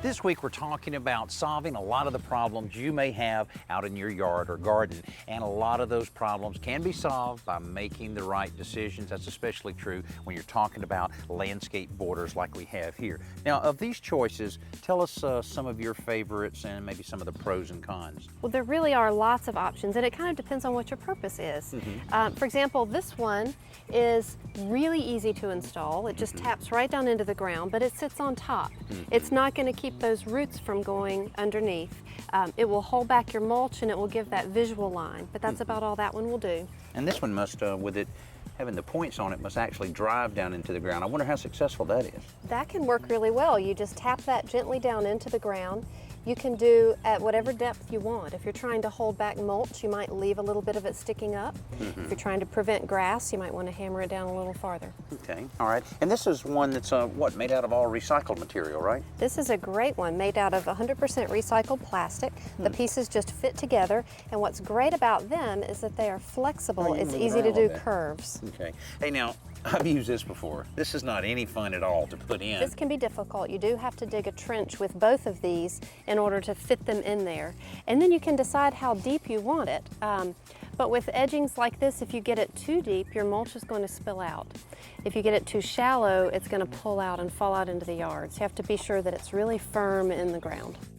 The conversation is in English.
This week we're talking about solving a lot of the problems you may have out in your yard or garden, and a lot of those problems can be solved by making the right decisions. That's especially true when you're talking about landscape borders like we have here. Now, of these choices, tell us some of your favorites and maybe some of the pros and cons. Well, there really are lots of options, and it kind of depends on what your purpose is. For example, this one is really easy to install. It just taps right down into the ground, but it sits on top. It's not going to keep those roots from going underneath. It will hold back your mulch and it will give that visual line, but that's about all that one will do. And this one must, with it having the points on it, must actually drive down into the ground. I wonder how successful that is. That can work really well. You just tap that gently down into the ground. You can do at whatever depth you want. If you're trying to hold back mulch, you might leave a little bit of it sticking up. If you're trying to prevent grass, you might want to hammer it down a little farther. Okay, all right. And this is one that's, what, made out of all recycled material, right? This is a great one, made out of 100% recycled plastic. The pieces just fit together, and what's great about them is that they are flexible. It's easy to do curves. Okay. Hey, now, I've used this before. This is not any fun at all to put in. This can be difficult. You do have to dig a trench with both of these in order to fit them in there. And then you can decide how deep you want it. But with edgings like this, if you get it too deep, your mulch is going to spill out. If you get it too shallow, it's going to pull out and fall out into the yard. So you have to be sure that it's really firm in the ground.